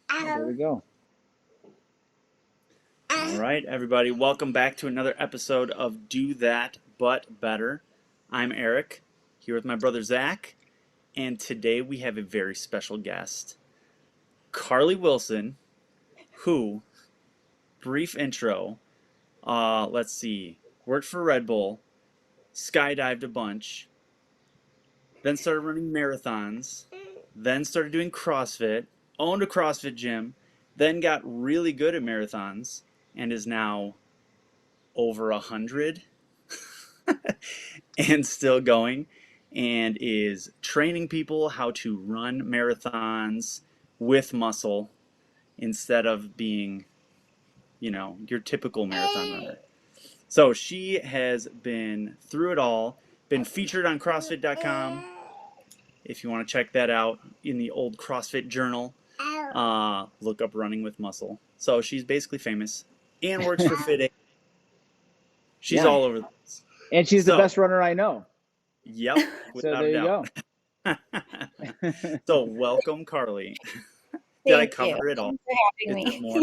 There we go. All right, everybody, welcome back to another episode of Do That But Better. I'm Eric, here with my brother Zach, and today we have a very special guest, Carly Wilson, who, brief intro, let's see, worked for Red Bull, skydived a bunch, then started running marathons, then started doing CrossFit, owned a CrossFit gym, then got really good at marathons, and is now over 100 and still going, and is training people how to run marathons with muscle instead of being, your typical marathon runner. So she has been through it all, been featured on CrossFit.com. If you want to check that out in the old CrossFit journal, look up Running with Muscle. So she's basically famous and works for FitAid. She's Yeah. all over the place. And she's the So, best runner I know. yep, So without there a you doubt. go. So, welcome, Carly. Did I Thank you. cover it all? Thanks for Is having there me. more?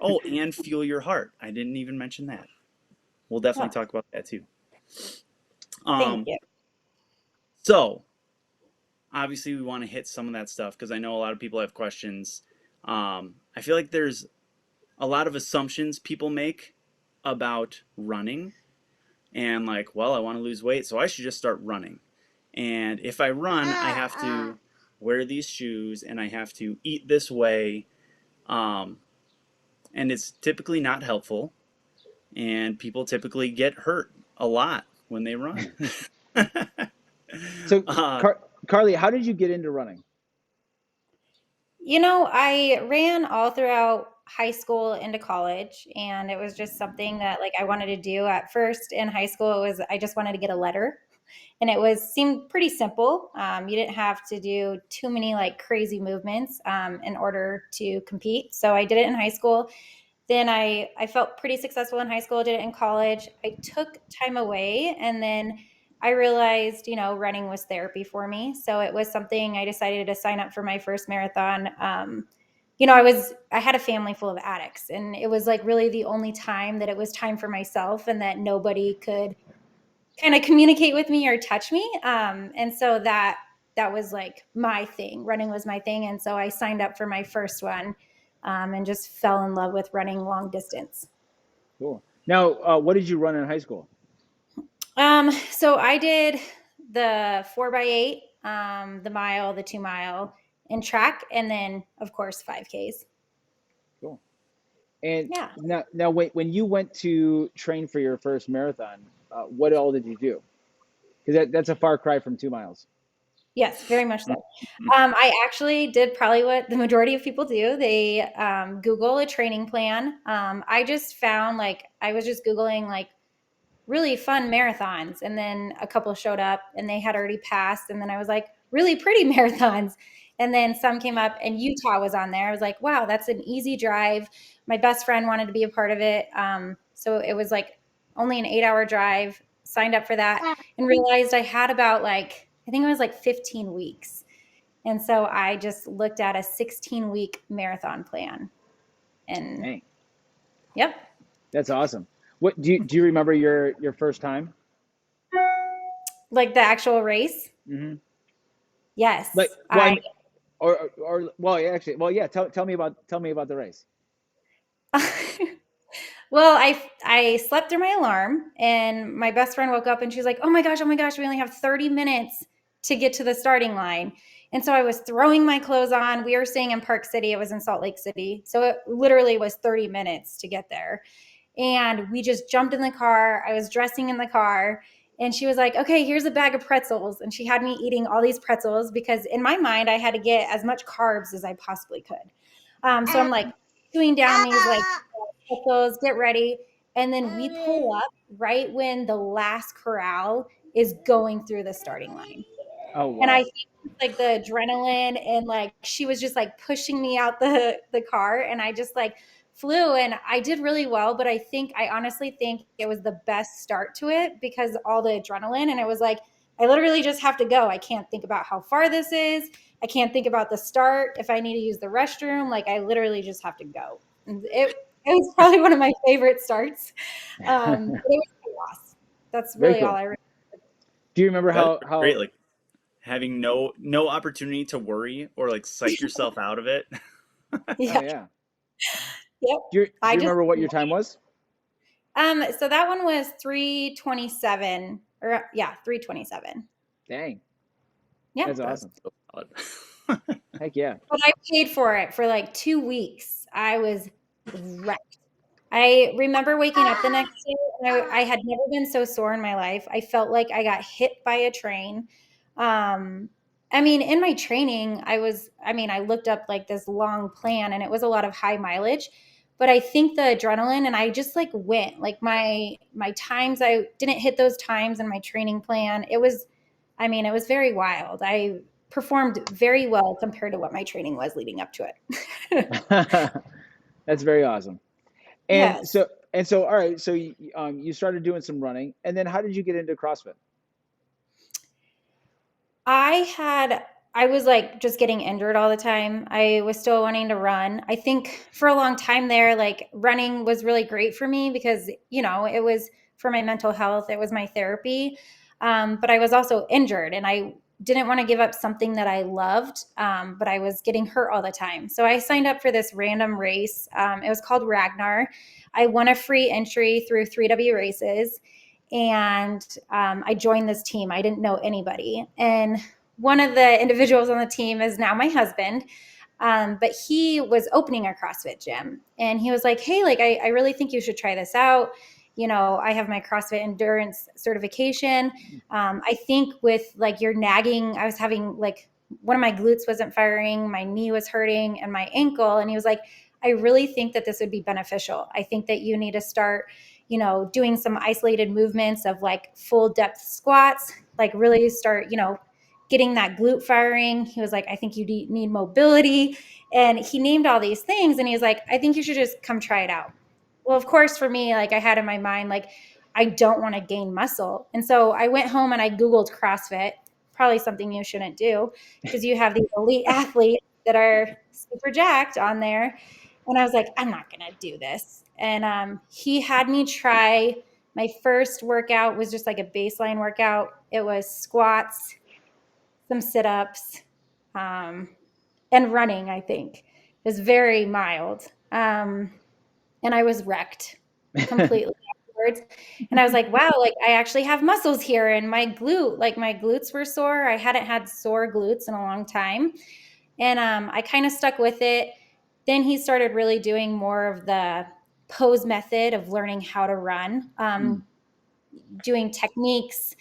Oh, and Fuel Your Heart. I didn't even mention that. We'll definitely Oh, talk about that too. thank Um, you. so obviously we want to hit some of that stuff because I know a lot of people have questions. I feel like there's a lot of assumptions people make about running and like, well, I want to lose weight, so I should just start running. And if I run, I have to wear these shoes and I have to eat this way. Um, and it's typically not helpful. And people typically get hurt a lot when they run. So, uh, Carly, how did you get into running? I ran all throughout high school into college, and it was just something that like I wanted to do at first in high school. It was I just wanted to get a letter, and it was seemed pretty simple. You didn't have to do too many like crazy movements in order to compete. So I did it in high school. Then I felt pretty successful in high school, did it in college. I took time away, and then I realized, running was therapy for me. So it was something I decided to sign up for my first marathon. I had a family full of addicts, and it was like really the only time that it was time for myself and that nobody could kind of communicate with me or touch me. And so that was like my thing. Running was my thing. And so I signed up for my first one and just fell in love with running long distance. Cool. Now, what did you run in high school? So I did the 4x8, the mile, the 2 mile in track, and then of course 5Ks. Cool. And Yeah. now, when you went to train for your first marathon, what all did you do? Because that's a far cry from 2 miles. Yes, very much so. I actually did probably what the majority of people do. They Google a training plan. I just found like I was just Googling like really fun marathons, and then a couple showed up and they had already passed. And then I was like, really pretty marathons. And then some came up and Utah was on there. I was like, wow, that's an easy drive. My best friend wanted to be a part of it. So it was like only an 8-hour drive, signed up for that and realized I had about like, I think it was like 15 weeks. And so I just looked at a 16-week marathon plan. And Dang, yep. that's awesome. What do you remember your first time? Like the actual race. Hmm. Like, Yes. well, I I mean, or well, yeah, actually, well, yeah. Tell me about the race. Well, I slept through my alarm, and my best friend woke up and she's like, oh my gosh, we only have 30 minutes to get to the starting line. And so I was throwing my clothes on. We were staying in Park City. It was in Salt Lake City. So it literally was 30 minutes to get there. And we just jumped in the car. I was dressing in the car, and she was like, okay, here's a bag of pretzels. And she had me eating all these pretzels because in my mind, I had to get as much carbs as I possibly could. So I'm like chewing down these like pretzels, get ready. And then we pull up right when the last corral is going through the starting line. Oh And I wow. think like the adrenaline and like she was just like pushing me out the car, and I just like flew and I did really well. But I honestly think it was the best start to it because all the adrenaline, and it was like I literally just have to go. I can't think about how far this is. I can't think about the start. If I need to use the restroom, like I literally just have to go. And it was probably one of my favorite starts. But it was chaos. That's Very really all cool. I remember. Do you remember That's great. how Like having no opportunity to worry or like psych yourself out of it. oh Yeah. yeah. Yep. Do I you just remember what your time was? so that one was 3:27 or yeah, 3:27. Dang, Yeah. that's That's awesome. so solid. Heck yeah. But I paid for it for like 2 weeks. I was wrecked. I remember waking up the next day and I had never been so sore in my life. I felt like I got hit by a train. I mean, in my training, I looked up like this long plan and it was a lot of high mileage, but I think the adrenaline and I just like went like my times, I didn't hit those times in my training plan. It was very wild. I performed very well compared to what my training was leading up to it. That's very awesome. And Yes. so all right, so you started doing some running, and then how did you get into CrossFit? I had I was like just getting injured all the time. I was still wanting to run. I think for a long time there, like running was really great for me because, it was for my mental health, it was my therapy. But I was also injured and I didn't want to give up something that I loved, but I was getting hurt all the time. So I signed up for this random race. It was called Ragnar. I won a free entry through 3W races and I joined this team. I didn't know anybody. And one of the individuals on the team is now my husband. But he was opening a CrossFit gym and he was like, hey, like, I really think you should try this out. I have my CrossFit endurance certification. I think with like your nagging, I was having like one of my glutes wasn't firing, my knee was hurting, and my ankle. And he was like, I really think that this would be beneficial. I think that you need to start, doing some isolated movements of like full depth squats, like really start, getting that glute firing. He was like, I think you need mobility. And he named all these things. And he was like, I think you should just come try it out. Well, of course, for me, like I had in my mind, like, I don't want to gain muscle. And so I went home and I Googled CrossFit, probably something you shouldn't do because you have these elite athletes that are super jacked on there. And I was like, I'm not going to do this. And he had me try my first workout was just like a baseline workout. It was squats, some sit-ups, um, and running, I think. It was very mild. And I was wrecked completely afterwards. And I was like, wow, like I actually have muscles here and my glutes were sore. I hadn't had sore glutes in a long time. And I kind of stuck with it. Then he started really doing more of the pose method of learning how to run, doing techniques.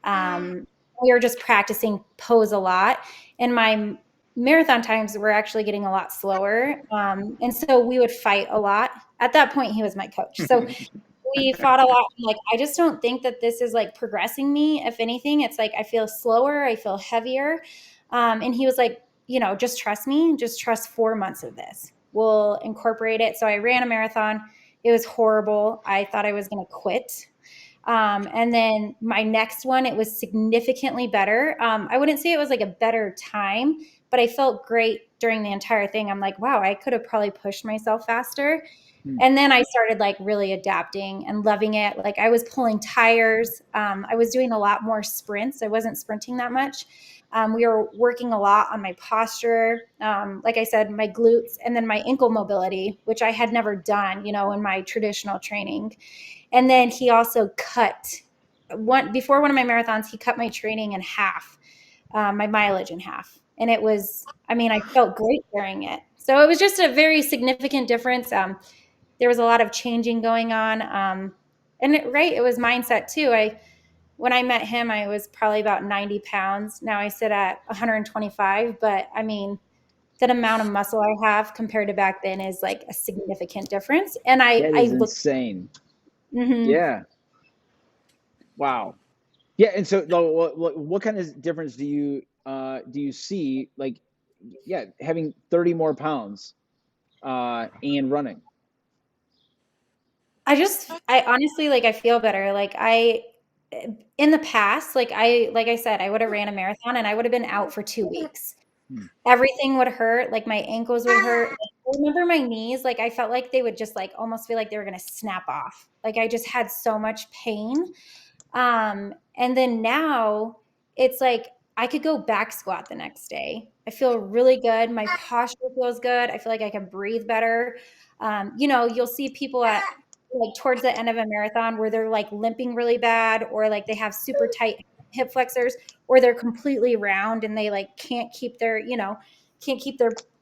We were just practicing pose a lot. And my marathon times were actually getting a lot slower. And so we would fight a lot. At that point, he was my coach. So we fought a lot. Like, I just don't think that this is like progressing me. If anything, it's like I feel slower, I feel heavier. And he was like, just trust me, just trust 4 months of this. We'll incorporate it. So I ran a marathon. It was horrible. I thought I was going to quit. And then my next one, it was significantly better. I wouldn't say it was like a better time, but I felt great during the entire thing. I'm like, wow, I could have probably pushed myself faster. And then I started like really adapting and loving it. Like I was pulling tires. I was doing a lot more sprints. I wasn't sprinting that much. We were working a lot on my posture. Like I said, my glutes and then my ankle mobility, which I had never done, in my traditional training. And then he also before one of my marathons, he cut my training in half, my mileage in half. And I felt great during it. So it was just a very significant difference. There was a lot of changing going on. It was mindset too. When I met him, I was probably about 90 pounds. Now I sit at 125, but that amount of muscle I have compared to back then is like a significant difference. And That I is look, insane. mm-hmm. Yeah. Wow. Yeah, and so what kind of difference do you see, like, yeah, having 30 more pounds and running? I honestly, like, I feel better. In the past, like I said, I would have ran a marathon and I would have been out for 2 weeks. Hmm. Everything would hurt. Like my ankles would hurt. Like, I remember my knees, like I felt like they would just like almost feel like they were going to snap off. Like I just had so much pain. And then now it's like I could go back squat the next day. I feel really good. My posture feels good. I feel like I can breathe better. You'll see people at like towards the end of a marathon where they're like limping really bad, or like they have super tight hip flexors, or they're completely round and they like can't keep their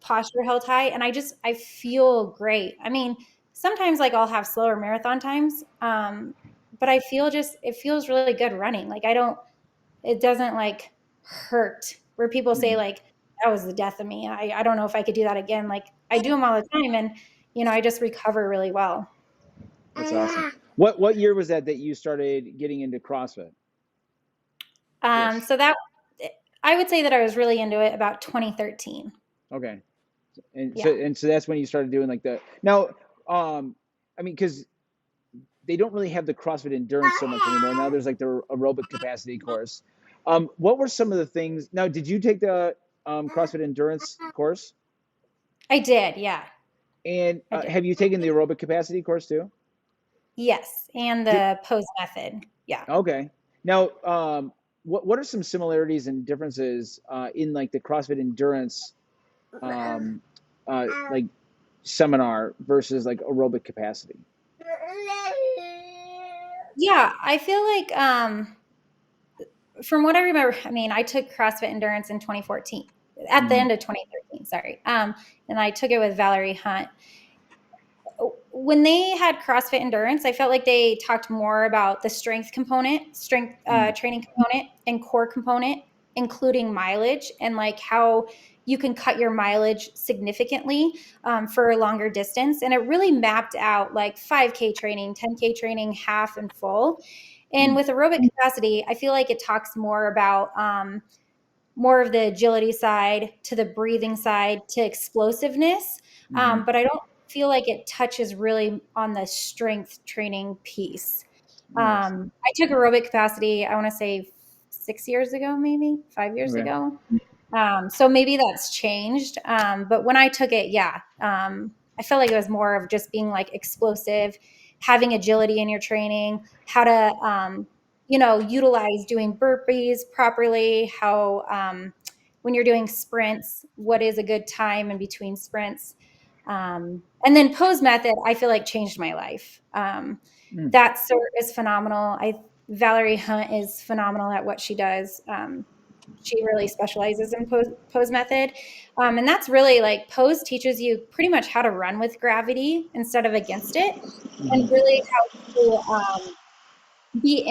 posture held high. And I feel great. I mean, sometimes like I'll have slower marathon times. But it feels really good running. Like it doesn't like hurt where people say Mhm. like, that was the death of me. I don't know if I could do that again. Like I do them all the time, and, I just recover really well. That's awesome. What year was that you started getting into CrossFit? Yes. So that I would say that I was really into it about 2013. Okay. And Yeah. so that's when you started doing like the now, I mean, because they don't really have the CrossFit endurance so much anymore. Now there's like the aerobic capacity course. What were some of the things? Now, did you take the CrossFit endurance course? I did. Yeah, And I did. have you taken the aerobic capacity course too? Yes. And Did, the pose method. Yeah. okay. Now, what are some similarities and differences in like the CrossFit endurance um, like seminar versus like aerobic capacity? Yeah. I feel like, from what I remember, I mean, I took CrossFit Endurance in 2014, at the Mhm. end of 2013, sorry. And I took it with Valerie Hunt. When they had CrossFit Endurance, I felt like they talked more about the strength Mhm. training component, and core component, including mileage, and like how you can cut your mileage significantly for a longer distance. And it really mapped out like 5K training, 10K training, half and full. And Mhm. with aerobic capacity, I feel like it talks more about more of the agility side to the breathing side to explosiveness. Mhm. But I don't feel like it touches really on the strength training piece. Yes. I took aerobic capacity, I want to say 6 years ago, maybe 5 years Okay. ago. So maybe that's changed. But when I took it, yeah, I felt like it was more of just being like explosive, having agility in your training, how to, utilize doing burpees properly, how, when you're doing sprints, what is a good time in between sprints. And then pose method, I feel like changed my life. Mm. That cert is phenomenal. Valerie Hunt is phenomenal at what she does. She really specializes in pose method. And that's really like pose teaches you pretty much how to run with gravity instead of against it, and Mhm. really how to be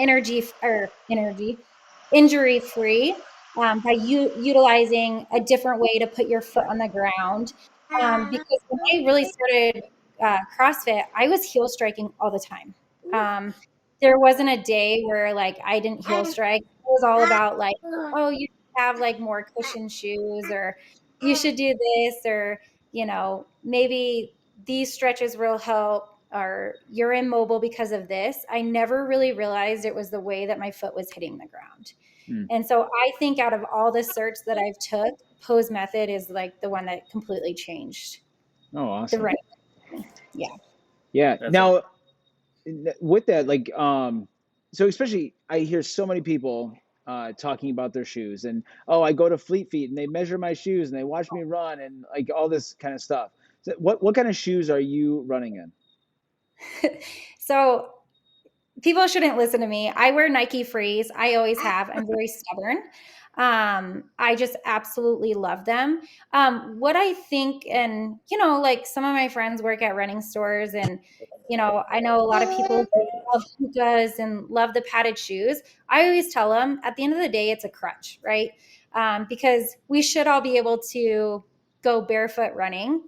injury free by utilizing a different way to put your foot on the ground. Because when I really started CrossFit, I was heel striking all the time. Um, there wasn't a day where like I didn't heel strike. It was all about like, oh, you should have like more cushion shoes, or you should do this, or maybe these stretches will help, or you're immobile because of this. I never really realized it was the way that my foot was hitting the ground. Mm. And so I think out of all the certs that I've took, pose method is like the one that completely changed Oh, the awesome. running. Yeah. Yeah. That's awesome. Now, with that, like, so especially I hear so many people talking about their shoes, and oh, I go to Fleet Feet and they measure my shoes and they watch me run and like all this kind of stuff. So what kind of shoes are you running in? So people shouldn't listen to me. I wear Nike Frees. I always have. I'm very stubborn. I just absolutely love them. What I think, and like some of my friends work at running stores, and I know a lot of people who love hookahs and love the padded shoes. I always tell them at the end of the day, it's a crutch, right? Because we should all be able to go barefoot running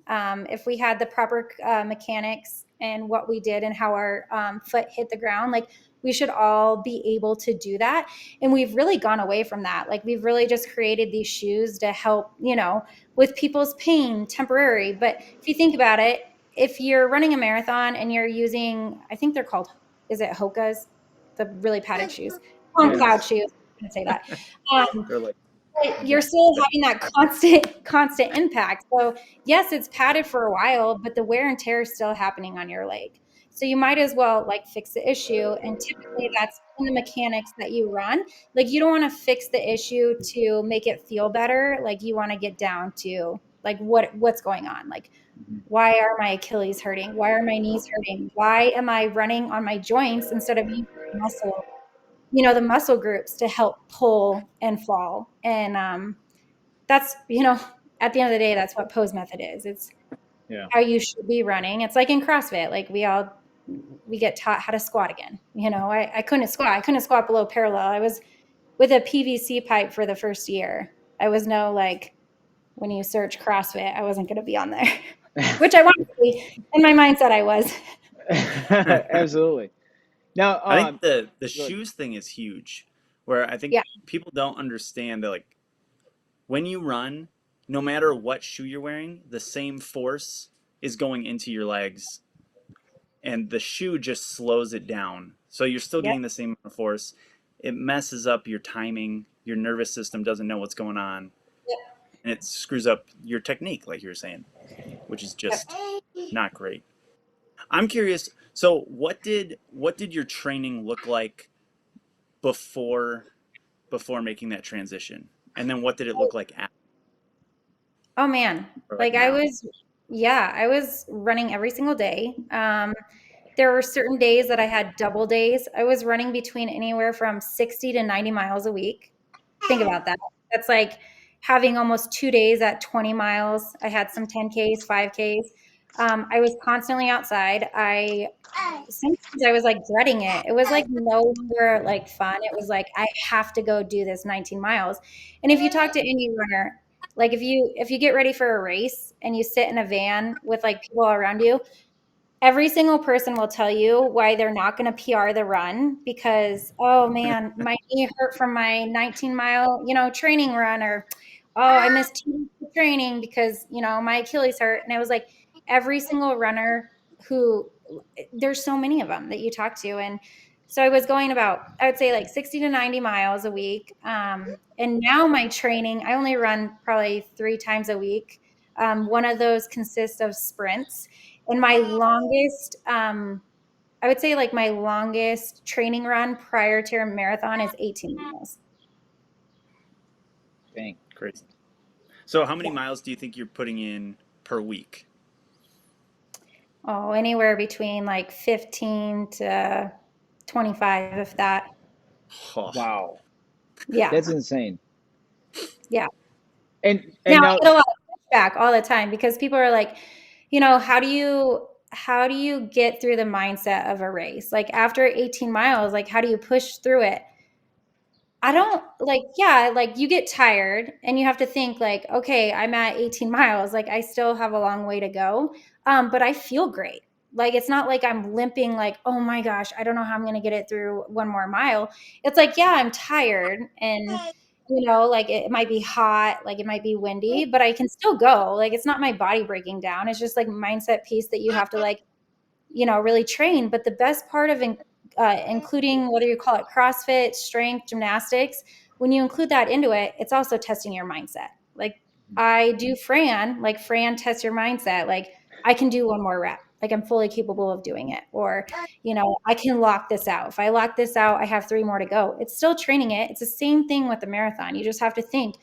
if we had the proper mechanics and what we did and how our foot hit the ground. Like we should all be able to do that. And we've really gone away from that. Like we've really just created these shoes to help, with people's pain temporary. But if you think about it, if you're running a marathon and you're using, I think they're called, is it Hoka's? The really padded shoes. On Yes. cloud shoes. I can say that. Um, They're like you're still having that constant impact. So yes, it's padded for a while, but the wear and tear is still happening on your leg. So you might as well like fix the issue. And typically that's in the mechanics that you run. Like you don't want to fix the issue to make it feel better. Like you want to get down to like what's going on. Like why are my Achilles hurting? Why are my knees hurting? Why am I running on my joints instead of using muscle, the muscle groups to help pull and fall? And that's, at the end of the day, that's what pose method is. It's Yeah. how you should be running. It's like in CrossFit, like we get taught how to squat again. I couldn't squat. I couldn't squat below parallel. I was with a PVC pipe for the first year. I was when you search CrossFit, I wasn't going to be on there, which I wanted to be. In my mindset, I was. Absolutely. Now, I think the shoes thing is huge, where I think Yeah. people don't understand that like when you run, no matter what shoe you're wearing, the same force is going into your legs, and the shoe just slows it down. So you're still Yep. getting the same amount of force. It messes up your timing. Your nervous system doesn't know what's going on, Yep. and it screws up your technique, like you were saying, which is just not great. I'm curious. So, what did your training look like before making that transition, and then what did it look like after? Oh man. Or like Like I now? was running every single day. There were certain days that I had double days. I was running between anywhere from 60 to 90 miles a week. Think about that. That's like having almost 2 days at 20 miles. I had some 10Ks, 5Ks. I was constantly outside. Sometimes I was like dreading it. It was like no longer like fun. It was like I have to go do this 19 miles. And if you talk to any runner, like if you get ready for a race and you sit in a van with like people around you, every single person will tell you why they're not going to PR the run because, oh man, my knee hurt from my 19-mile, training run, or oh, I missed 2 weeks of training because, my Achilles hurt. And it was like every single runner who there's so many of them that you talk to. And so I was going about, I would say like 60 to 90 miles a week. And now my training, I only run probably 3 times a week. One of those consists of sprints. And my longest, I would say like my longest training run prior to a marathon is 18 miles. dang. Crazy. So, how many Yeah. miles do you think you're putting in per week? Oh, anywhere between like 15 to 25, if that. Oh, Wow. Yeah. That's insane. Yeah. And Now I now, get a lot of pushback all the time because people are like, how do you get through the mindset of a race? Like after 18 miles, like how do you push through it? I don't like you get tired and you have to think like, okay, I'm at 18 miles. Like I still have a long way to go. But I feel great. Like it's not like I'm limping like, oh my gosh, I don't know how I'm gonna get it through one more mile. It's like, yeah, I'm tired and like it might be hot, like it might be windy, but I can still go. Like it's not my body breaking down. It's just like mindset piece that you have to like really train. But the best part of including whether you call it CrossFit, strength, gymnastics, when you include that into it, it's also testing your mindset. Like I do Fran, like Fran tests your mindset. Like I can do one more rep. Like I'm fully capable of doing it. Or, I can lock this out. If I lock this out, I have 3 more to go. It's still training it. It's the same thing with the marathon. You just have to think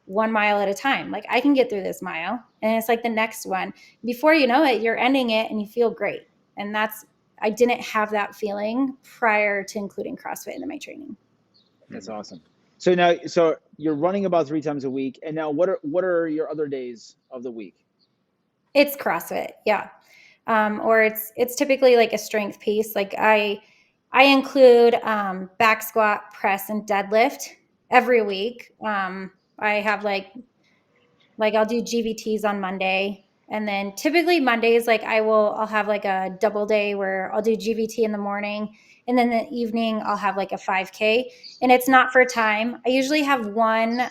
1 mile at a time. Like I can get through this mile. And it's like the next one. Before you know it, you're ending it and you feel great. And I didn't have that feeling prior to including CrossFit into my training. that's awesome. So now, so you're running about 3 times a week, and now what are your other days of the week? It's CrossFit, yeah. Or it's typically like a strength piece. Like I include back squat, press, and deadlift every week. I have like I'll do GVTs on Monday, and then typically Mondays I'll have like a double day where I'll do GVT in the morning, and then the evening I'll have like a 5K, and it's not for time. I usually have one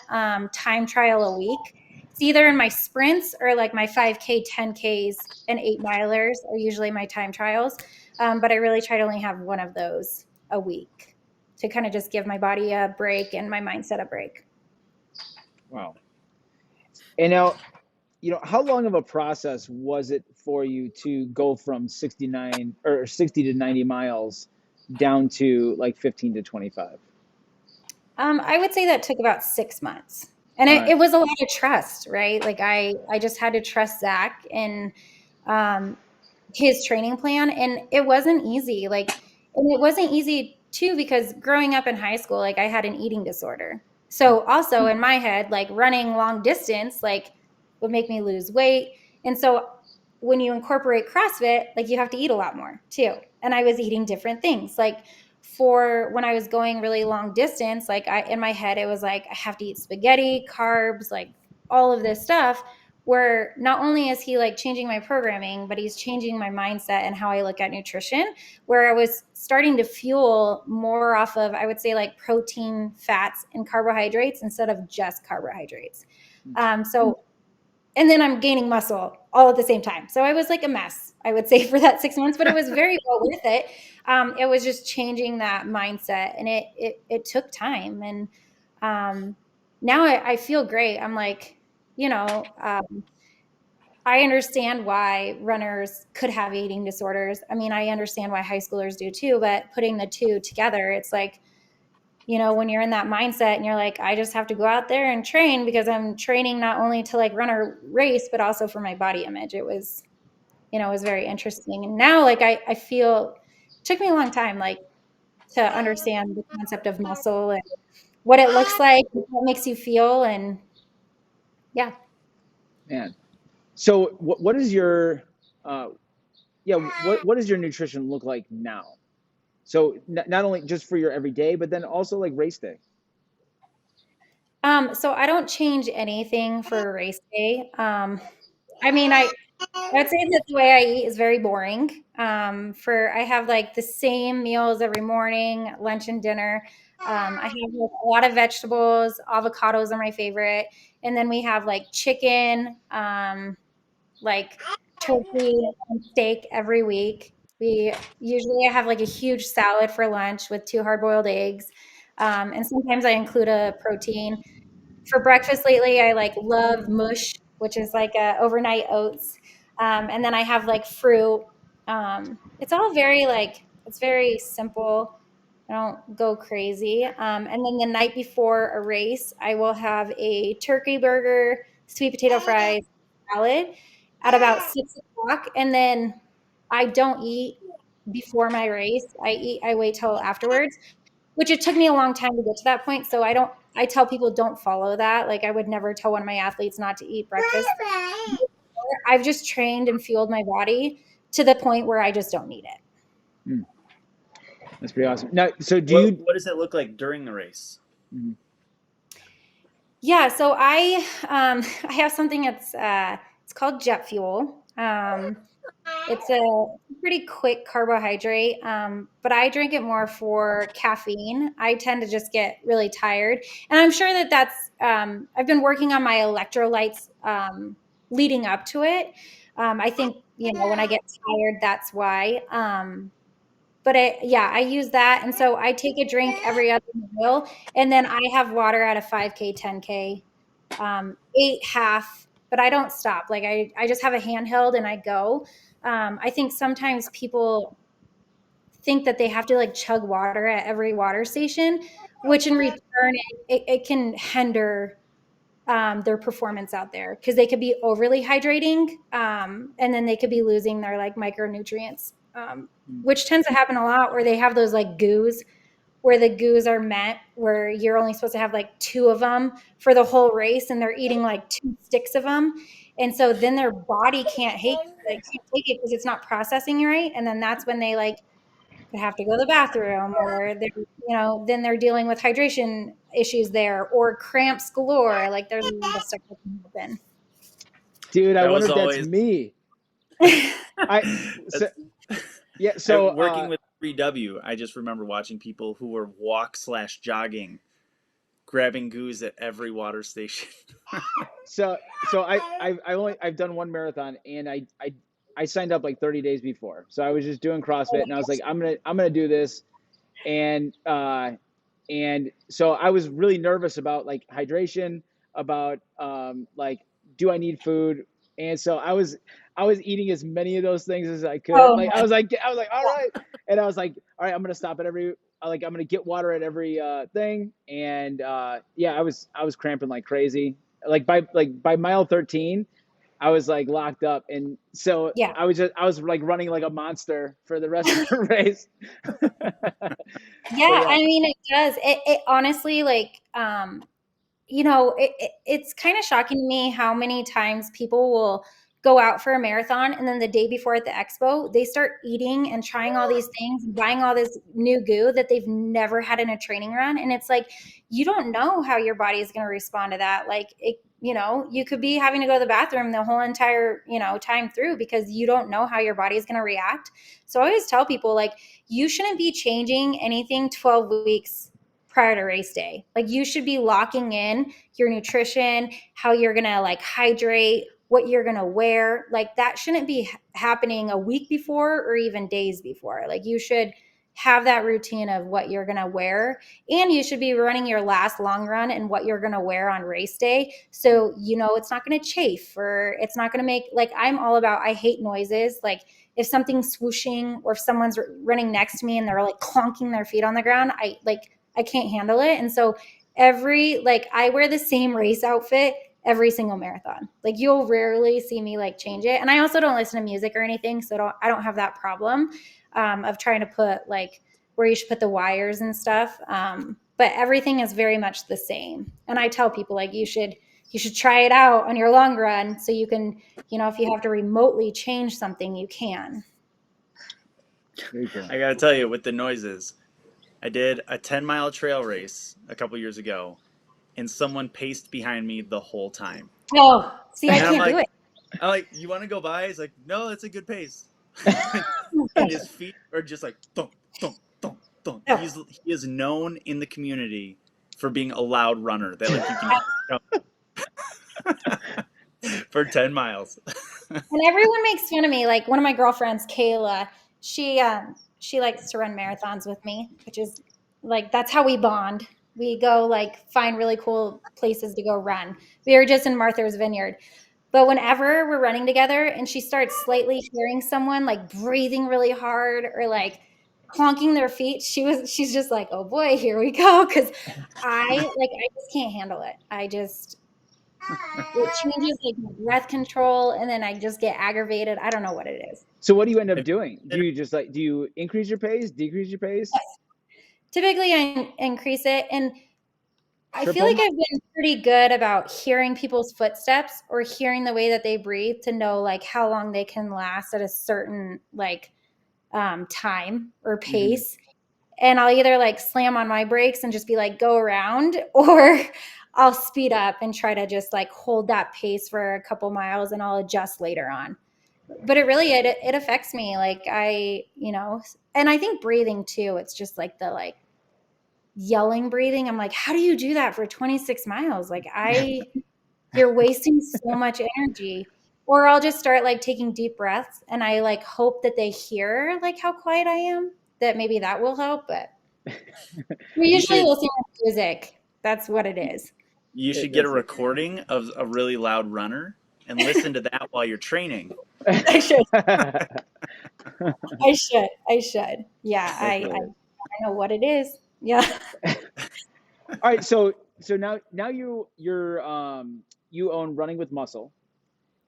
time trial a week. It's either in my sprints or like my 5K, 10Ks, and 8 milers are usually my time trials. But I really try to only have one of those a week to kind of just give my body a break and my mindset a break. Wow. And now, how long of a process was it for you to go from 69 or 60 to 90 miles down to like 15 to 25? I would say that took about 6 months. And All it, right. it was a lot of trust, right? Like I just had to trust Zach and um, his training plan. And it wasn't easy. And it wasn't easy too, because growing up in high school, like I had an eating disorder. So also in my head, like running long distance, like would make me lose weight. And so when you incorporate CrossFit, like you have to eat a lot more too. And I was eating different things. Like for when I was going really long distance, like in my head, it was like, I have to eat spaghetti, carbs, like all of this stuff, where not only is he like changing my programming, but he's changing my mindset and how I look at nutrition, where I was starting to fuel more off of, I would say, like protein, fats, and carbohydrates instead of just carbohydrates. So and then I'm gaining muscle all at the same time. So I was like a mess, I would say, for that 6 months, but it was very well worth it. It was just changing that mindset, and it took time. And now I feel great. I'm like, I understand why runners could have eating disorders. I mean, I understand why high schoolers do too, but putting the two together, it's like, when you're in that mindset and you're like, I just have to go out there and train because I'm training not only to like run a race, but also for my body image. It was very interesting. And now like I feel it took me a long time, like to understand the concept of muscle and what it looks like, what makes you feel. And yeah. Man. So what is your what does your nutrition look like now? So not only just for your everyday, but then also like race day. So I don't change anything for race day. I mean, I'd say that the way I eat is very boring. I have like the same meals every morning, lunch and dinner. I have like a lot of vegetables. Avocados are my favorite, and then we have like chicken, like turkey and steak every week. We usually I have like a huge salad for lunch with 2 hard-boiled eggs, and sometimes I include a protein. For breakfast lately, I like love mush, which is like overnight oats. And then I have like fruit. It's all very it's very simple. I don't go crazy. And then the night before a race, I will have a turkey burger, sweet potato fries, salad at about 6 o'clock. And then I don't eat before my race. I wait till afterwards, which it took me a long time to get to that point. So I tell people don't follow that. Like I would never tell one of my athletes not to eat breakfast. I've just trained and fueled my body to the point where I just don't need it. Mm, that's pretty awesome. Now, so What does it look like during the race? Mm-hmm. Yeah, so I I have something that's it's called jet fuel. It's a pretty quick carbohydrate, but I drink it more for caffeine. I tend to just get really tired, and I'm sure that's. I've been working on my electrolytes leading up to it. I think when I get tired, that's why. But I use that, and so I take a drink every other meal, and then I have water at a 5K, 10K, 8 half, but I don't stop. Like I just have a handheld and I go. I think sometimes people think that they have to like chug water at every water station, which in return it can hinder their performance out there because they could be overly hydrating, and then they could be losing their like micronutrients, which tends to happen a lot where they have those like goos where the goos are meant where you're only supposed to have like 2 of them for the whole race and they're eating like 2 sticks of them. And so then their body can't take it because it's not processing right. And then that's when they like have to go to the bathroom, or then they're dealing with hydration issues there, or cramps galore. Like there's a lot of stuff that can happen. Dude, I That wonder was if that's always me. So working with 3W, I just remember watching people who were walk/jogging, grabbing goos at every water station. so I've done one marathon, and I signed up like 30 days before. So I was just doing CrossFit, and I was like, I'm gonna do this, and so I was really nervous about like hydration. about like, do I need food? And so I was eating as many of those things as I could. Oh Like my, I was like, all right. And I was like, all right, I'm gonna stop at every like I'm gonna get water at every thing. And yeah, I was cramping like crazy. Like by mile 13, I was like locked up. And so yeah. I was like running like a monster for the rest of the race. But Yeah, yeah. I mean, it does. It honestly, like, you know, it's kind of shocking to me how many times people will go out for a marathon and then the day before at the expo, they start eating and trying all these things and buying all this new goo that they've never had in a training run. And it's like, you don't know how your body is going to respond to that. Like, it, you know, you could be having to go to the bathroom the whole entire, you know, time through because you don't know how your body is going to react. So I always tell people, like, you shouldn't be changing anything 12 weeks prior to race day. Like, you should be locking in your nutrition, how you're going to like hydrate, what you're going to wear. Like, that shouldn't be happening a week before or even days before. Like, you should have that routine of what you're going to wear, and you should be running your last long run and what you're going to wear on race day. So, you know, it's not going to chafe or it's not going to make, like, I'm all about, I hate noises. Like, if something's swooshing or if someone's running next to me and they're like clonking their feet on the ground, I can't handle it. And so I wear the same race outfit every single marathon. Like, you'll rarely see me like change it. And I also don't listen to music or anything. So I don't have that problem of trying to put like where you should put the wires and stuff. But everything is very much the same. And I tell people, like, you should try it out on your long run so you can, you know, if you have to remotely change something, you can. Very cool. I gotta tell you, with the noises, I did a 10-mile trail race a couple years ago, and someone paced behind me the whole time. Oh, see, I And can't do it. I'm like, you want to go by? He's like, no, it's a good pace. And Okay. his feet are just like thump, thump, thump, thump. Oh, He is known in the community for being a loud runner. That like you can for 10 miles. and everyone makes fun of me. Like, one of my girlfriends, Kayla, she likes to run marathons with me, which is like, that's how we bond. We go like find really cool places to go run. We were just in Martha's Vineyard. But whenever we're running together and she starts slightly hearing someone like breathing really hard or like clonking their feet, she's just like, oh boy, here we go. Cause I just can't handle it. It changes like my breath control and then I just get aggravated. I don't know what it is. So what do you end up Have you doing? Do considered- you just like do you increase your pace, decrease your pace, Typically I increase it, and I feel like triple? I've been pretty good about hearing people's footsteps or hearing the way that they breathe to know like how long they can last at a certain like time or Hmm. pace. And I'll either like slam on my brakes and just be like, go around, or I'll speed up and try to just like hold that pace for a couple miles and I'll adjust later on. But it affects me. Like, you know, and I think breathing too, it's just like the like yelling breathing. I'm like, how do you do that for 26 miles? Like, you're wasting so much energy. Or I'll just start like taking deep breaths and I like hope that they hear like how quiet I am, that maybe that will help. But we You usually should listen to music. That's what it is. get a That's it. recording of a really loud runner and listen to that while you're training. I should. I should. Yeah, That's I hilarious. know what it is. Yeah. All right, so now you're you own Running with Muscle,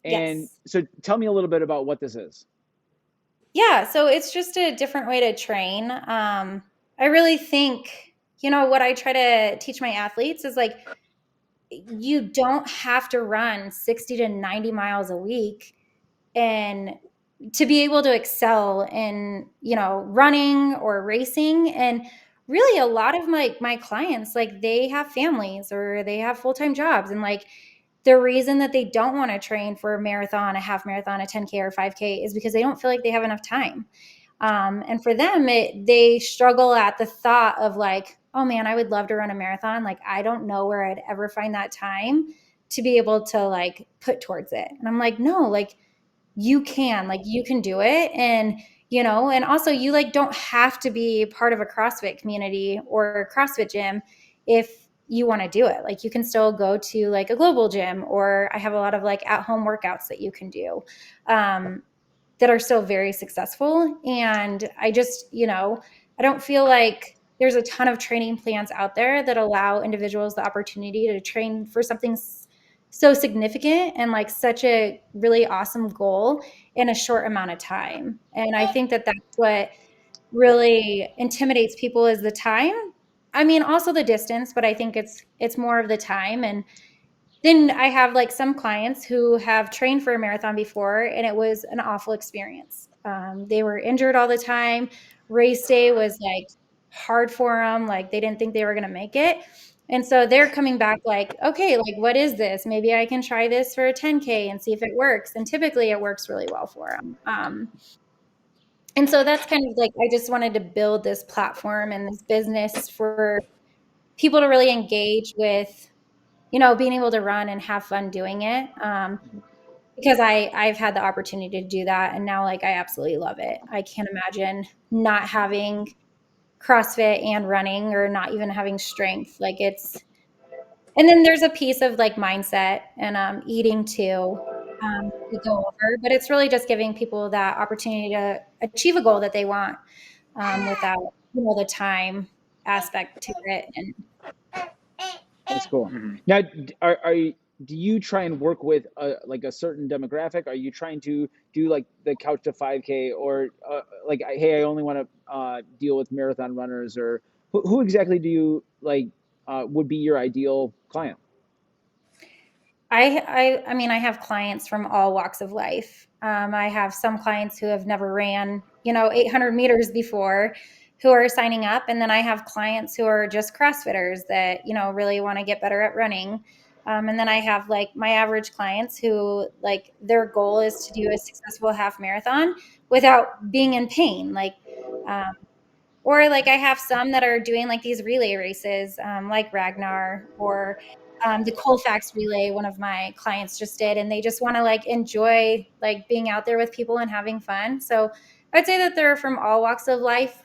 and Yes. so tell me a little bit about what this is. Yeah. So it's just a different way to train. I really think, you know, what I try to teach my athletes is like, you don't have to run 60 to 90 miles a week and to be able to excel in, you know, running or racing. And really a lot of my clients, like, they have families or they have full-time jobs, and like the reason that they don't want to train for a marathon, a half marathon, a 10K or 5K is because they don't feel like they have enough time. And for them, they struggle at the thought of like, oh man, I would love to run a marathon. Like, I don't know where I'd ever find that time to be able to like put towards it. And I'm like, no, like, you can do it. And, you know, and also you like don't have to be part of a CrossFit community or a CrossFit gym if you want to do it. Like you can still go to like a global gym, or I have a lot of like at home workouts that you can do that are still very successful. And I just, I don't feel like there's a ton of training plans out there that allow individuals the opportunity to train for something so significant and like such a really awesome goal in a short amount of time. And I think that that's what really intimidates people is the time. I mean, also the distance, but I think it's more of the time. And then I have like some clients who have trained for a marathon before, and it was an awful experience. They were injured all the time. Race day was like hard for them. Like they didn't think they were going to make it. And so they're coming back like, okay, like what is this? Maybe I can try this for a 10K and see if it works. And typically it works really well for them. And so that's kind of like, I just wanted to build this platform and this business for people to really engage with, being able to run and have fun doing it. Because I've had the opportunity to do that. And now like, I absolutely love it. I can't imagine not having CrossFit and running, or not even having strength. Like and then there's a piece of like mindset and eating too, to go over, but it's really just giving people that opportunity to achieve a goal that they want, without, the time aspect to it. And That's cool. Mm-hmm. Now, do you try and work with like a certain demographic? Are you trying to do like the Couch to 5K, or like, hey, I only want to deal with marathon runners, or who exactly do you like would be your ideal client? I mean, I have clients from all walks of life. I have some clients who have never ran, 800 meters before, who are signing up. And then I have clients who are just CrossFitters that, really want to get better at running. And then I have like my average clients who like their goal is to do a successful half marathon without being in pain. Um, or like I have some that are doing like these relay races, like Ragnar, or the Colfax relay, one of my clients just did, and they just want to like enjoy like being out there with people and having fun. So I'd say that they're from all walks of life.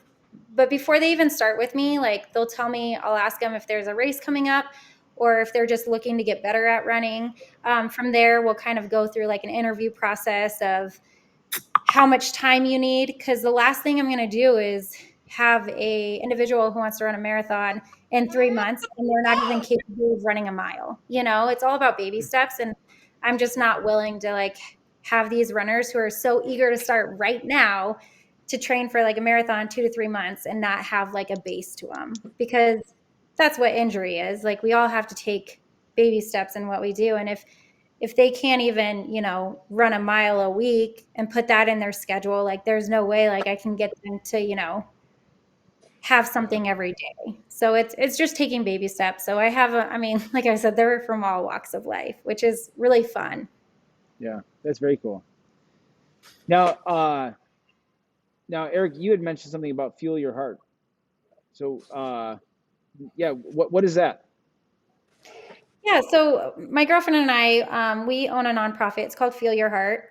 But before they even start with me, like they'll tell me, I'll ask them if there's a race coming up, or if they're just looking to get better at running. From there, we'll kind of go through like an interview process of how much time you need, because the last thing I'm going to do is have a individual who wants to run a marathon in 3 months and they're not even capable of running a mile. It's all about baby steps, and I'm just not willing to like have these runners who are so eager to start right now to train for like a marathon 2 to 3 months and not have like a base to them, because that's what injury is. Like we all have to take baby steps in what we do, and if they can't even, run a mile a week and put that in their schedule, like there's no way like I can get them to, have something every day. So it's just taking baby steps. So I mean, like I said, they're from all walks of life, which is really fun. Yeah, that's very cool. Now, Eric, you had mentioned something about Fuel Your Heart. So, yeah, what is that? Yeah, so my girlfriend and I, we own a nonprofit. It's called Feel Your Heart.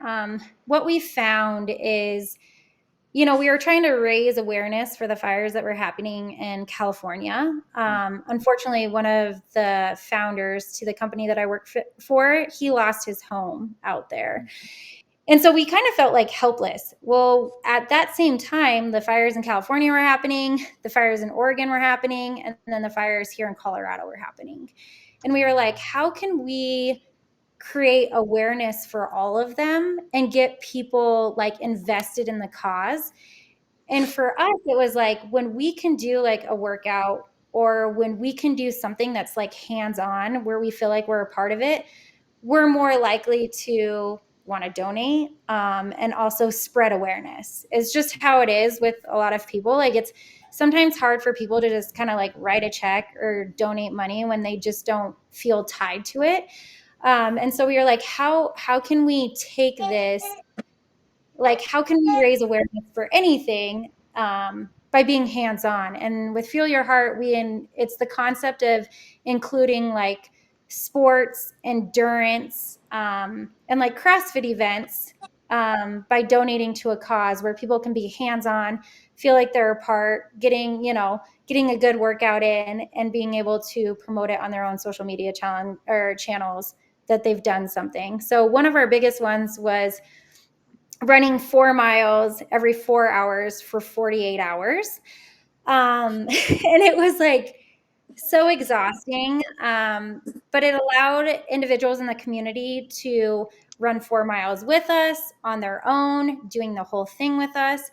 What we found is, we were trying to raise awareness for the fires that were happening in California. Unfortunately, one of the founders to the company that I work for, he lost his home out there. And so we kind of felt like helpless. Well, at that same time, the fires in California were happening, the fires in Oregon were happening, and then the fires here in Colorado were happening. And we were like, how can we create awareness for all of them and get people like invested in the cause? And for us, it was like when we can do like a workout, or when we can do something that's like hands-on where we feel like we're a part of it, we're more likely to want to donate, and also spread awareness. It's just how it is with a lot of people. Like it's sometimes hard for people to just kind of like write a check or donate money when they just don't feel tied to it. And so we were like, how can we take this, like how can we raise awareness for anything, by being hands-on? And with Fuel Your Heart, it's the concept of including like sports, endurance, and like CrossFit events, by donating to a cause where people can be hands-on, feel like they're a part, getting a good workout in, and being able to promote it on their own social media channels that they've done something. So one of our biggest ones was running 4 miles every 4 hours for 48 hours. And it was like so exhausting. But it allowed individuals in the community to run 4 miles with us on their own, doing the whole thing with us.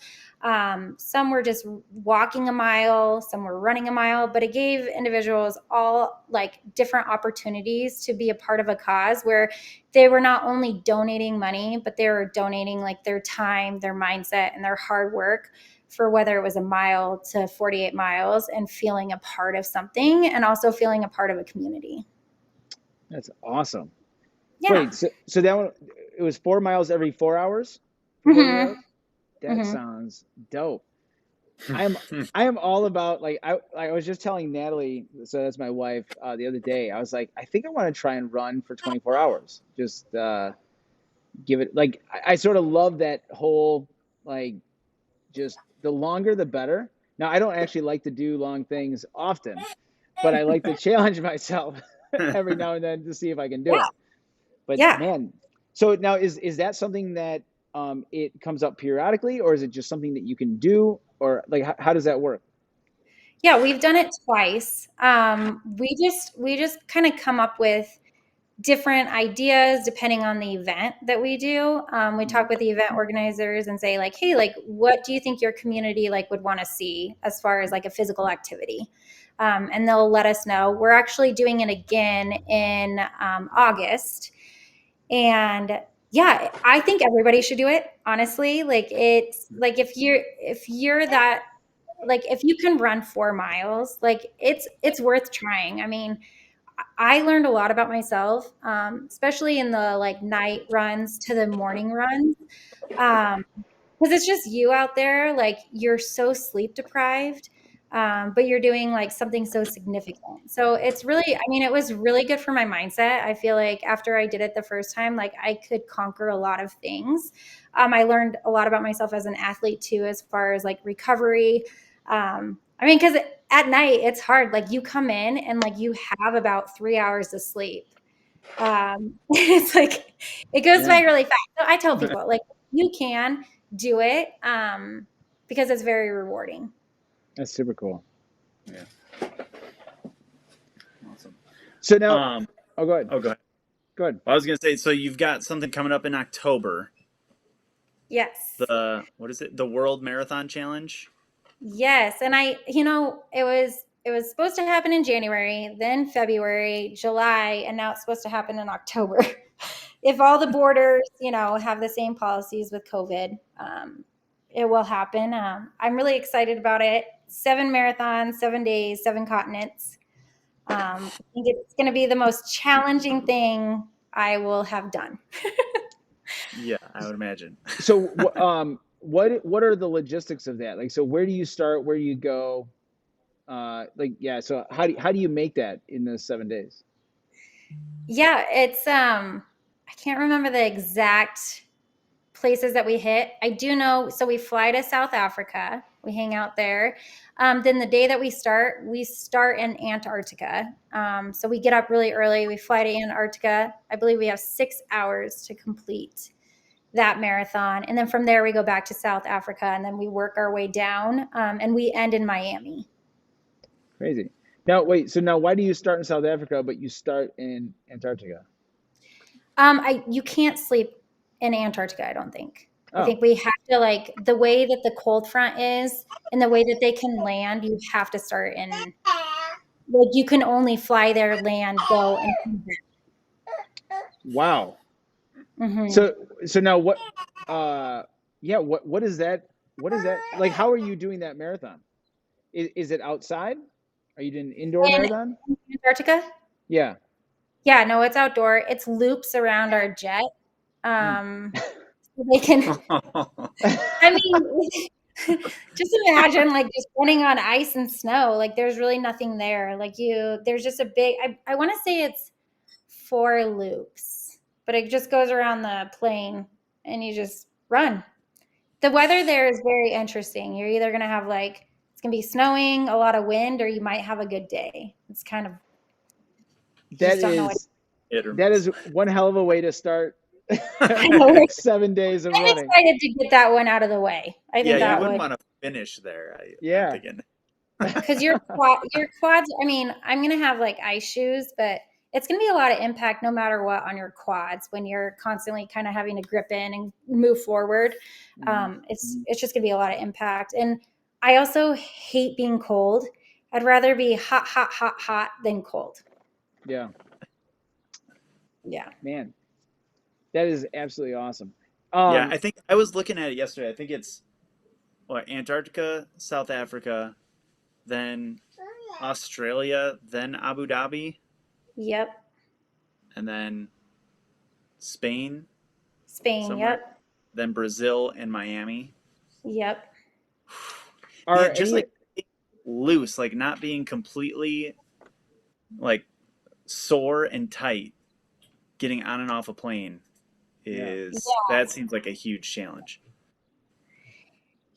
Some were just walking a mile, some were running a mile, but it gave individuals all like different opportunities to be a part of a cause where they were not only donating money, but they were donating like their time, their mindset, and their hard work for whether it was a mile to 48 miles, and feeling a part of something and also feeling a part of a community. That's awesome. Yeah. Wait, so that one, it was 4 miles every 4 hours? Mhm. That sounds dope. I am all about, like, I was just telling Natalie, so that's my wife, the other day. I was like, I think I want to try and run for 24 hours. Just give it, like, I sort of love that whole, like, just the longer the better. Now, I don't actually like to do long things often, but I like to challenge myself every now and then to see if I can do it. But Yeah. man, so now is that something that it comes up periodically, or is it just something that you can do, or like how does that work? Yeah, we've done it twice. We just kind of come up with different ideas depending on the event that we do. We talk with the event organizers and say like, hey, like, what do you think your community like would want to see as far as like a physical activity? And they'll let us know. We're actually doing it again in August. And yeah, I think everybody should do it, honestly. Like, it's like if you're that, like, if you can run 4 miles, like it's worth trying. I mean, I learned a lot about myself, especially in the like night runs to the morning runs. Because it's just you out there, like you're so sleep deprived, but you're doing like something so significant. So it's really, I mean, it was really good for my mindset. I feel like after I did it the first time, like I could conquer a lot of things. I learned a lot about myself as an athlete too, as far as like recovery. I mean, because at night it's hard. Like you come in and like you have about 3 hours of sleep. It's like it goes by really fast. So I tell people like you can do it because it's very rewarding. That's super cool. Yeah. Awesome. So now, go ahead. Oh, go ahead. Go ahead. I was gonna say, so you've got something coming up in October. Yes. What is it? The World Marathon Challenge. Yes, and it was supposed to happen in January, then February, July, and now it's supposed to happen in October. If all the borders, have the same policies with COVID, it will happen. I'm really excited about it. 7 marathons, 7 days, 7 continents. I think it's going to be the most challenging thing I will have done. Yeah, I would imagine. So, what are the logistics of that? Like, so where do you start? Where do you go? So how do you make that in the 7 days? Yeah, it's I can't remember the exact places that we hit. I do know, so we fly to South Africa, we hang out there. Then the day that we start in Antarctica. So we get up really early, we fly to Antarctica. I believe we have 6 hours to complete that marathon. And then from there, we go back to South Africa, and then we work our way down, and we end in Miami. Crazy. Now, wait, so now why do you start in South Africa, but you start in Antarctica? You can't sleep in Antarctica, I don't think. Oh. I think we have to, like, the way that the cold front is and the way that they can land, you have to start in, like, you can only fly there, land, go, and come back. Wow. Mm-hmm. So now what is that like, how are you doing that marathon? Is it outside? Are you doing an indoor marathon? Antarctica? Yeah. Yeah, no, it's outdoor. It's loops around our jet. So they can, I mean, just imagine like just running on ice and snow. Like there's really nothing there. Like there's just a big, I want to say it's 4 loops, but it just goes around the plane and you just run. The weather there is very interesting. You're either going to have like, it's going to be snowing, a lot of wind, or you might have a good day. It's kind of, you That just don't know what. Hit or that miss. is one hell of a way to start I know. 7 days of I'm running. excited to get that one out of the way. I think Yeah, you that wouldn't would, want to finish there. I'm Yeah. thinking. because your quads, I mean, I'm going to have like ice shoes, but it's going to be a lot of impact no matter what on your quads when you're constantly kind of having to grip in and move forward. It's just going to be a lot of impact. And I also hate being cold. I'd rather be hot, hot, hot, hot than cold. Yeah, Yeah. man, that is absolutely awesome. Yeah, I think I was looking at it yesterday. I think it's Antarctica, South Africa, then Australia, then Abu Dhabi, Yep. and then Spain Spain. somewhere, Yep. then Brazil and Miami. Yep. Are Yeah, just any like loose, like not being completely like sore and tight. Getting on and off a plane is that seems like a huge challenge.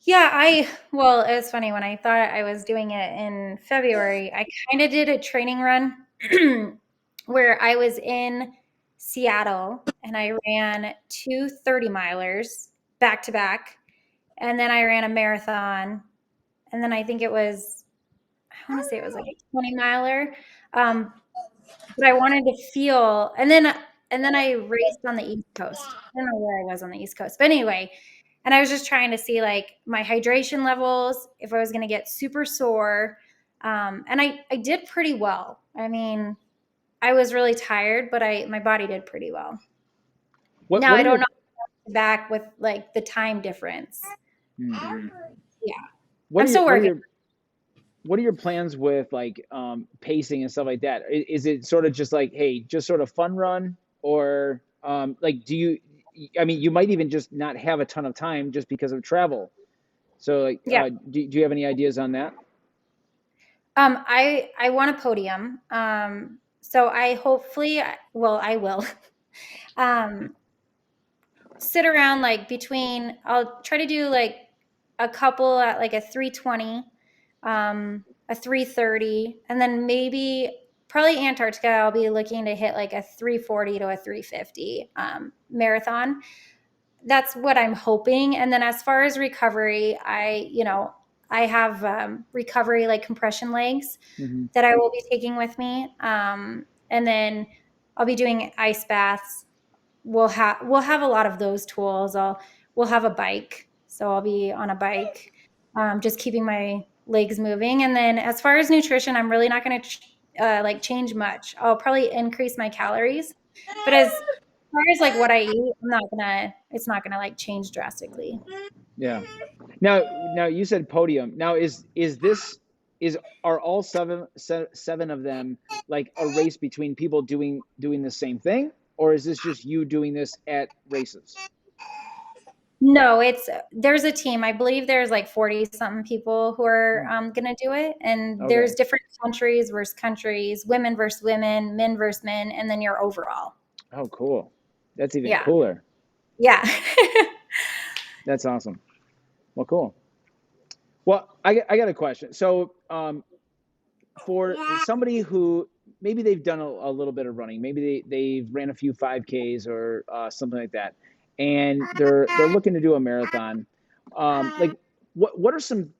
Yeah, well, it was funny when I thought I was doing it in February, I kind of did a training run where I was in Seattle and I ran 2 30-milers back to back. And then I ran a marathon. And then I think I want to say it was like a 20-miler. But I wanted to feel, and then I raced on the East Coast. I don't know where I was on the East Coast, but anyway, and I was just trying to see like my hydration levels, if I was going to get super sore, and I did pretty well. I mean, I was really tired, but my body did pretty well. what Now what I are don't your know back with like the time difference. Mhm. Yeah, what I'm are your still working. what are your plans with like pacing and stuff like that? Is it sort of just like, hey, just sort of fun run, or like do you? I mean, you might even just not have a ton of time just because of travel. So like, Yeah. do you have any ideas on that? I want a podium. So I hopefully, well, I will. um, sit around like between, I'll try to do like a couple at like a 320, a 330, and then maybe probably Antarctica, I'll be looking to hit like a 340 to a 350 marathon. That's what I'm hoping. And then as far as recovery, I have recovery like compression legs Mm-hmm. that I will be taking with me. And then I'll be doing ice baths. We'll have a lot of those tools. We'll have a bike, so I'll be on a bike, just keeping my legs moving. And then as far as nutrition, I'm really not going to like change much. I'll probably increase my calories, but as far as like what I eat, it's not gonna like change drastically. Yeah. Now you said podium. Now is are all seven of them like a race between people doing the same thing, or is this just you doing this at races? No, there's a team. I believe there's like 40 something people who are gonna do it, and Okay. there's different countries versus countries, women versus women, men versus men, and then your overall. Oh, cool. That's even Yeah, cooler. yeah. That's awesome. Well, cool. Well, I got a question. So, for somebody who maybe they've done a little bit of running, maybe they've ran a few 5Ks or something like that, and they're looking to do a marathon. Like, what are some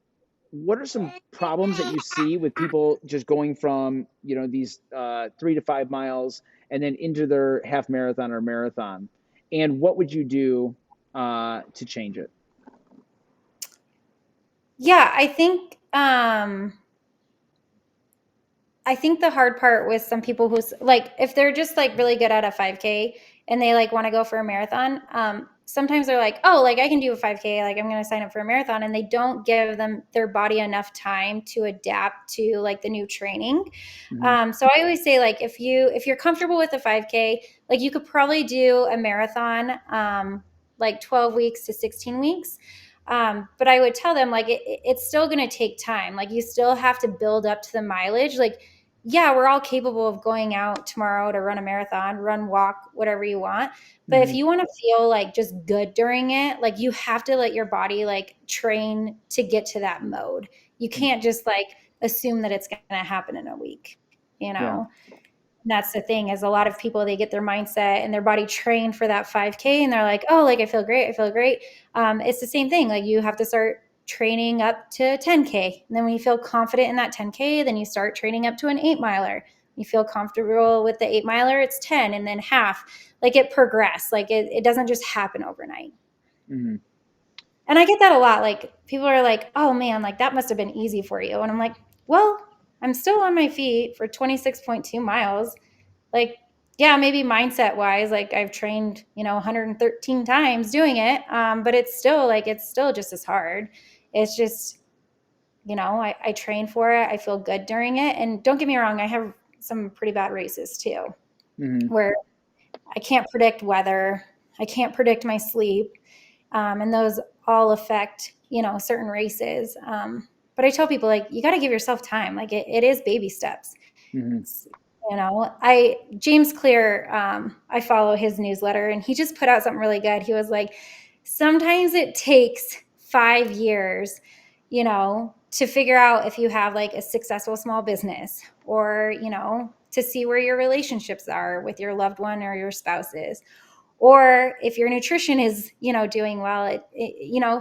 problems that you see with people just going from these 3 to 5 miles and then into their half marathon or marathon, and what would you do to change it? Yeah, I think the hard part with some people who's like, if they're just like really good at a 5K and they like want to go for a marathon, sometimes they're like, oh, like I can do a 5K, like I'm going to sign up for a marathon, and they don't give their body enough time to adapt to like the new training. Mm-hmm. So I always say like if you're comfortable with a 5K, like you could probably do a marathon, like 12 weeks to 16 weeks. But I would tell them like it's still going to take time. Like you still have to build up to the mileage. Like yeah, we're all capable of going out tomorrow to run a marathon, run, walk, whatever you want. But if you want to feel like just good during it, like you have to let your body like train to get to that mode. You can't just like assume that it's going to happen in a week, you know? That's the thing is a lot of people, they get their mindset and their body trained for that 5K and they're like, oh, like I feel great. I feel great. It's the same thing. Like you have to start training up to 10K. And then when you feel confident in that 10K, then you start training up to an 8 miler. You feel comfortable with the 8 miler, it's 10 and then half. Like it progresses. Like it doesn't just happen overnight. Mm-hmm. And I get that a lot. Like people are like, oh man, like that must have been easy for you. And I'm like, well, I'm still on my feet for 26.2 miles. Like, yeah, maybe mindset wise, like I've trained, 113 times doing it. But it's still just as hard. It's just, I train for it. I feel good during it. And don't get me wrong, I have some pretty bad races too, where I can't predict weather. I can't predict my sleep. And those all affect, certain races. But I tell people like, you got to give yourself time. Like it is baby steps. James Clear, I follow his newsletter and he just put out something really good. He was like, sometimes it takes 5 years, to figure out if you have like a successful small business or, to see where your relationships are with your loved one or your spouses. Or if your nutrition is, doing well,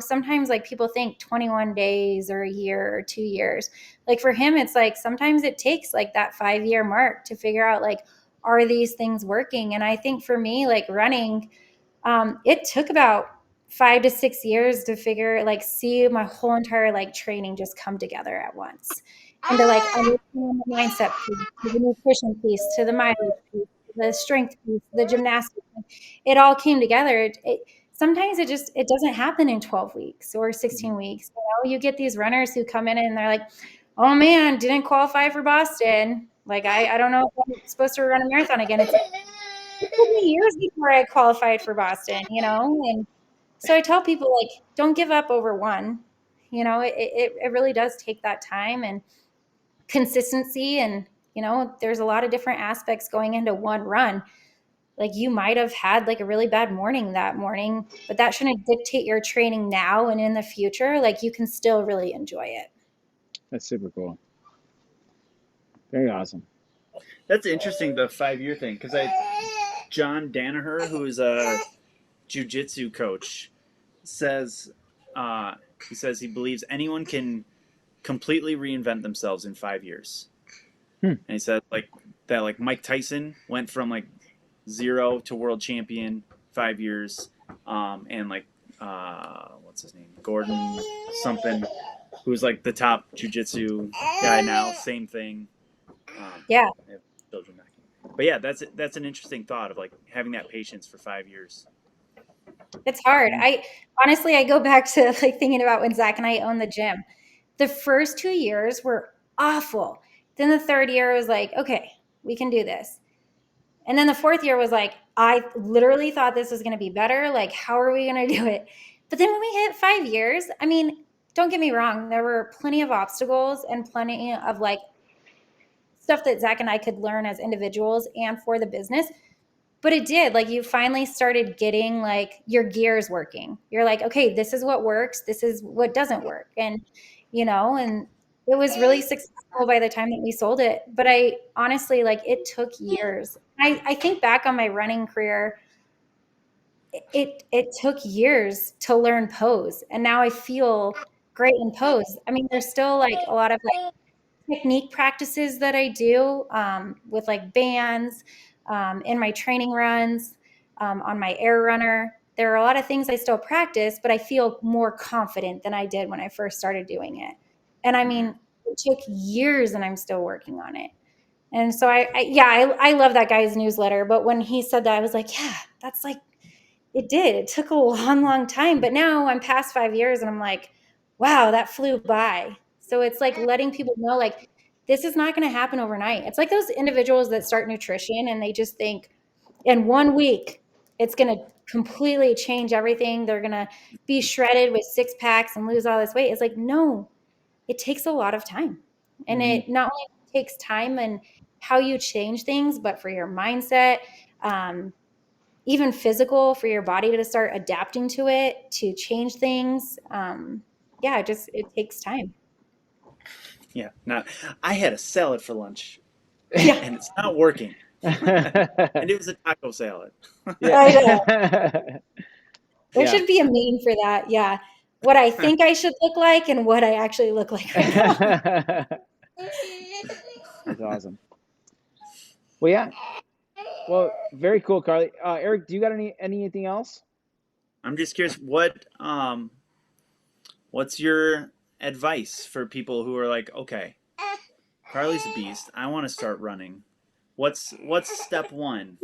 sometimes like people think 21 days or a year or 2 years. Like for him, it's like sometimes it takes like that 5-year mark to figure out like, are these things working? And I think for me, like running, it took about 5 to 6 years to see my whole entire like training just come together at once. And to like understand the mindset piece, to the nutrition piece, to the mileage piece, the strength piece, the gymnastics, it all came together. Sometimes it doesn't happen in 12 weeks or 16 weeks. You get these runners who come in and they're like, oh man, didn't qualify for Boston. Like, I don't know if I'm supposed to run a marathon again. It took me years before I qualified for Boston, and so I tell people like, don't give up over one. It really does take that time and consistency. And, there's a lot of different aspects going into one run. Like you might have had like a really bad morning that morning, but that shouldn't dictate your training now and in the future. Like you can still really enjoy it. That's super cool. Very awesome. That's interesting, the 5-year thing, because John Danaher, who is a jiu-jitsu coach, says he believes anyone can completely reinvent themselves in 5 years. And he said like Mike Tyson went from like 0 to world champion 5 years, and like what's his name, Gordon something, who's like the top jiu-jitsu guy now, same thing. Yeah. But yeah, that's an interesting thought of like having that patience for 5 years. It's hard. I go back to like thinking about when Zach and I owned the gym. The first 2 years were awful. Then the third year was like, okay, we can do this. And then the fourth year was like, I literally thought this was going to be better. Like, how are we going to do it? But then when we hit 5 years, I mean, don't get me wrong, there were plenty of obstacles and plenty of like stuff that Zach and I could learn as individuals and for the business. But it did, like you finally started getting like your gears working. You're like, okay, this is what works. This is what doesn't work. And, and it was really successful by the time that we sold it. But I honestly, like it took years. I think back on my running career, it took years to learn pose. And now I feel great in pose. I mean, there's still like a lot of like technique practices that I do with like bands in my training runs, on my air runner. There are a lot of things I still practice, but I feel more confident than I did when I first started doing it. And I mean, it took years and I'm still working on it. And so I love that guy's newsletter. But when he said that, I was like, yeah, that's like, it did. It took a long, long time. But now I'm past 5 years and I'm like, wow, that flew by. So it's like letting people know, like, this is not going to happen overnight. It's like those individuals that start nutrition and they just think in 1 week, it's going to completely change everything. They're going to be shredded with 6 packs and lose all this weight. It's like, no, it takes a lot of time. And it not only takes time and how you change things, but for your mindset, even physical, for your body to start adapting to it, to change things. It takes time. Yeah. Not. I had a salad for lunch, Yeah, and it's not working. And it was a taco salad. I know. Yeah. There Yeah. should be a meme for that. Yeah. What I think I should look like and what I actually look like right now. That's awesome. Well, yeah. Well, very cool, Carly. Eric, do you got anything else? I'm just curious, what's your advice for people who are like, okay, Carly's a beast. I want to start running. What's step one?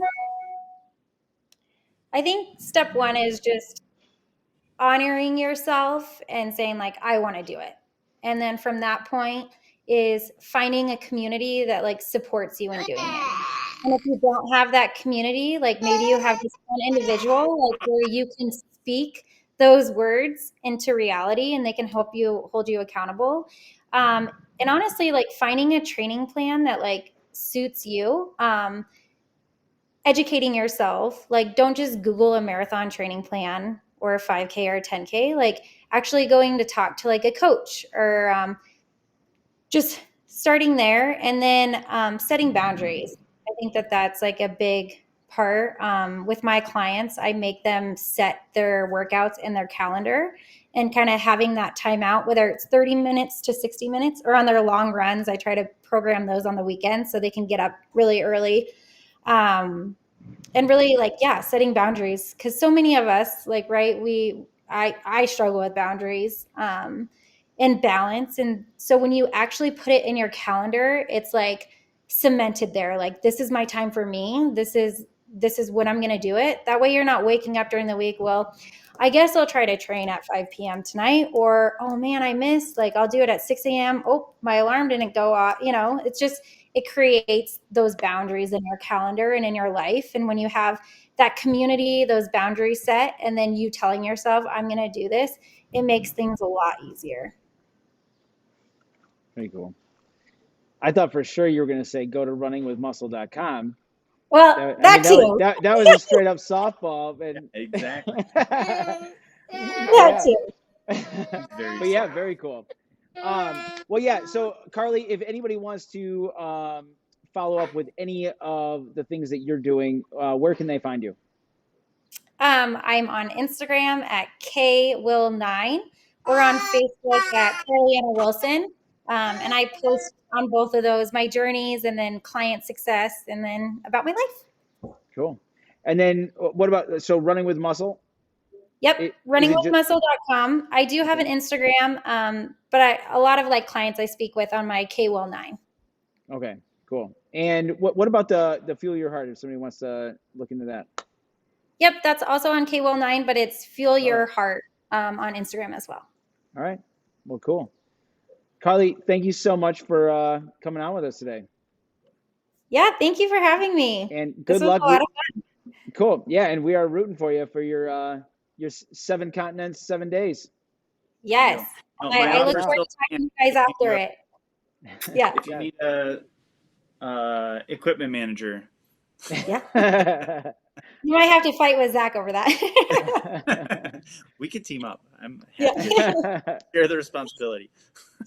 I think step one is just honoring yourself and saying like, I want to do it. And then from that point is finding a community that like supports you in doing it. And if you don't have that community, like maybe you have this one individual like where you can speak those words into reality and they can help you hold you accountable. And honestly, like finding a training plan that like suits you, educating yourself, like don't just Google a marathon training plan or a 5K or a 10K, like actually going to talk to like a coach or just starting there and then setting boundaries. I think that that's like a big part. With my clients, I make them set their workouts in their calendar and kind of having that time out, whether it's 30 minutes to 60 minutes or on their long runs. I try to program those on the weekends so they can get up really early. And really like, yeah, setting boundaries. Cause so many of us like, right. I struggle with boundaries. And balance. And so when you actually put it in your calendar, it's like cemented there. Like this is my time for me. This is when I'm going to do it. That way you're not waking up during the week. Well, I guess I'll try to train at 5 p.m. tonight, or, oh man, I missed, like I'll do it at 6 a.m. Oh, my alarm didn't go off. It's just, it creates those boundaries in your calendar and in your life. And when you have that community, those boundaries set, and then you telling yourself, I'm going to do this, it makes things a lot easier. Pretty cool. I thought for sure you were going to say go to runningwithmuscle.com. Well, that too. That was a straight up softball. And Exactly. That too. But yeah, very cool. Well, yeah. So Carly, if anybody wants to follow up with any of the things that you're doing, where can they find you? I'm on Instagram at KWill9. We're on Facebook at Carolina Wilson. And I post on both of those my journeys and then client success and then about my life. Cool. And then what about, so Running with Muscle? Yep. Runningwithmuscle.com. I do have an Instagram, but a lot of like clients I speak with on my KWill9. Okay, cool. And what about the Fuel Your Heart if somebody wants to look into that? Yep, that's also on KWill9, but it's Fuel Your Heart on Instagram as well. All right. Well, cool. Carly, thank you so much for coming on with us today. Yeah, thank you for having me. And good luck. A lot of fun. Cool. Yeah, and we are rooting for you for your 7 continents, 7 days. Yes. I look forward to talking to you guys after it. Yeah. If you need a equipment manager. Yeah. You might have to fight with Zach over that. We could team up. I'm happy to share the responsibility.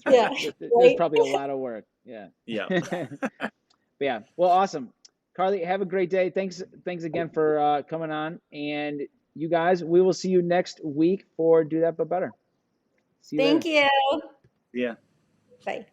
Yeah. There's probably a lot of work. Yeah. Yeah. But yeah. Well, awesome. Carly, have a great day. Thanks again for coming on. And you guys, we will see you next week for Do That But Better. Thank you. Yeah. Bye.